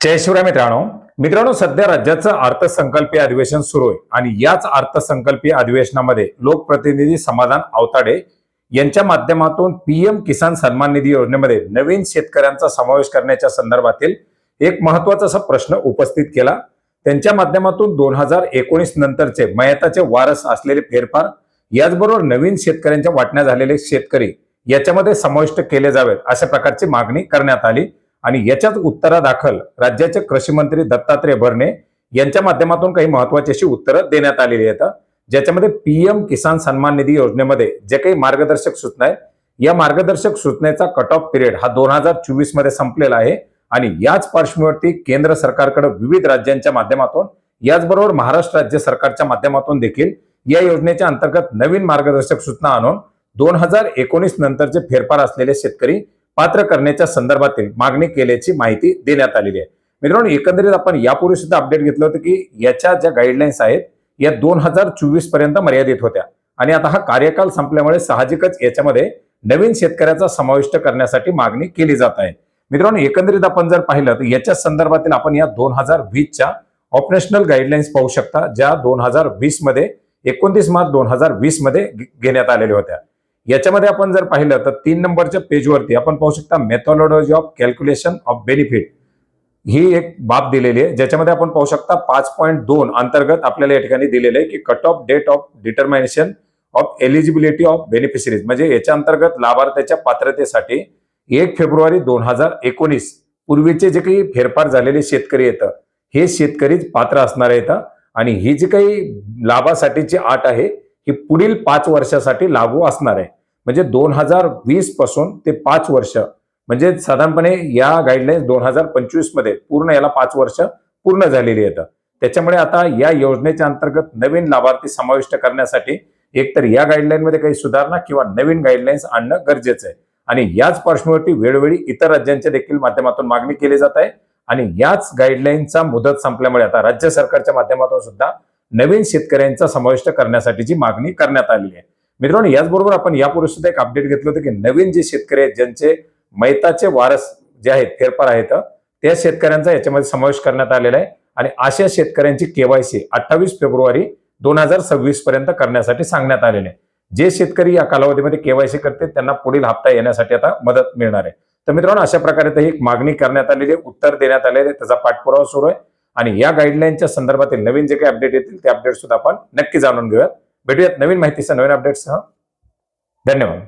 जय शिवराय मित्रांनो सध्या राज्याचं अर्थसंकल्पीय अधिवेशन सुरू आहे आणि याच अर्थसंकल्पीय अधिवेशनामध्ये लोकप्रतिनिधी समाधान आवताडे यांच्या माध्यमातून पीएम किसान सन्मान निधी योजनेमध्ये नवीन शेतकऱ्यांचा समावेश करण्याच्या संदर्भातील एक महत्त्वाचा असा प्रश्न उपस्थित केला। त्यांच्या माध्यमातून 2019 नंतरचे मयताचे वारस असलेले फेरफार याचबरोबर नवीन शेतकऱ्यांच्या वाटण्या झालेले शेतकरी याच्यामध्ये समाविष्ट केले जावेत अशा प्रकारची मागणी करण्यात आली आणि याच्याच उत्तरादाखल राज्याचे कृषी मंत्री दत्तात्रय भरणे यांच्या माध्यमातून काही महत्त्वाची अशी उत्तरं देण्यात आलेली आहेत, ज्याच्यामध्ये पीएम किसान सन्मान निधी योजनेमध्ये जे काही मार्गदर्शक सूचना आहेत या मार्गदर्शक सूचनेचा कट ऑफ पिरियड हा 2024 मध्ये संपलेला आहे आणि याच पार्श्वभूमीवरती केंद्र सरकारकडे विविध राज्यांच्या माध्यमातून याचबरोबर महाराष्ट्र राज्य सरकारच्या माध्यमातून देखील या योजनेच्या अंतर्गत नवीन मार्गदर्शक सूचना आणून 2019 नंतरचे फेरफार असलेले शेतकरी पात्र करण्याच्या संदर्भातील मागणी केल्याची माहिती देण्यात आलेली आहे। मित्रांनो, एकंदरीत आपण यापूर्वी सुद्धा अपडेट घेतलं होतं की याच्या ज्या गाईडलाईन्स आहेत या 2024 पर्यंत मर्यादित होत्या आणि आता हा कार्यकाल संपल्यामुळे साहजिकच याच्यामध्ये नवीन शेतकऱ्याचा समाविष्ट करण्यासाठी मागणी केली जात आहे। मित्रांनो, एकंदरीत आपण जर पाहिलं तर याच्या संदर्भातील आपण या 2020च्या ऑपरेशनल गाईडलाईन्स पाहू शकता, ज्या 2020 मध्ये 29 मार्च 2020 मध्ये घेण्यात आलेल्या होत्या। याच्यामध्ये आपण जर पाहिलं तर 3 नंबरच्या पेजवरती आपण पाहू शकता methodology of calculation of benefit ही एक बाब दिलेली आहे, ज्याच्यामध्ये आपण पाहू शकता 5.2 अंतर्गत आपल्याला या ठिकाणी दिलेलं आहे की cut off date of determination of eligibility of beneficiaries, म्हणजे याच्या अंतर्गत लाभार्थ्याच्या पात्रतेसाठी 1 फेब्रुवारी 2019 पूर्वीचे जे काही फेरफार झालेले शेतकरी येतं हे शेतकरीच पात्र असणार आहेत आणि ही जी काही लाभासाठीची अट आहे ही पुढील 5 वर्षासाठी लागू असणार आहे। म्हणजे 2020 पासून ते 5 वर्ष, म्हणजे साधारणपणे या गाईडलाईन्स 2025 मध्ये पूर्ण याला 5 वर्ष पूर्ण झालेली आहेत। त्याच्यामुळे आता या योजनेच्या अंतर्गत नवीन लाभार्थी समाविष्ट करण्यासाठी एकतर या गाईडलाईन मध्ये काही सुधारणा किंवा नवीन गाईडलाईन्स आणणं गरजेचं आहे आणि याच पार्श्वभूमीवरती वेळोवेळी इतर राज्यांच्या देखील माध्यमातून मागणी केली जात आहे आणि याच गाईडलाईनचा मुदत संपल्यामुळे आता राज्य सरकारच्या माध्यमातून सुद्धा नवीन शेतकऱ्यांचा समाविष्ट करण्यासाठीची मागणी करण्यात आलेली आहे। मित्रांनो, याचबरोबर आपण यापूर्वी सुद्धा एक अपडेट घेतलं होतं की नवीन जे शेतकरी आहेत ज्यांचे मैताचे वारस जे आहेत फेरफार आहेत त्या शेतकऱ्यांचा याच्यामध्ये समावेश करण्यात आलेला आहे आणि अशा शेतकऱ्यांची केवायसी 28 फेब्रुवारी 2026 पर्यंत करण्यासाठी सांगण्यात आलेले आहे। जे शेतकरी या कालावधीमध्ये केवायसी करते त्यांना पुढील हप्ता येण्यासाठी आता मदत मिळणार आहे। तर मित्रांनो, अशा प्रकारे ही एक मागणी करण्यात आलेली आहे, उत्तर देण्यात आलेले, त्याचा पाठपुरावा सुरू आहे आणि या गाईडलाईनच्या संदर्भातील नवीन जे काही अपडेट येतील ते अपडेट सुद्धा आपण नक्की जाणून घेऊयात। भेटूयात नवीन माहितीसह नवीन अपडेट्ससह। धन्यवाद।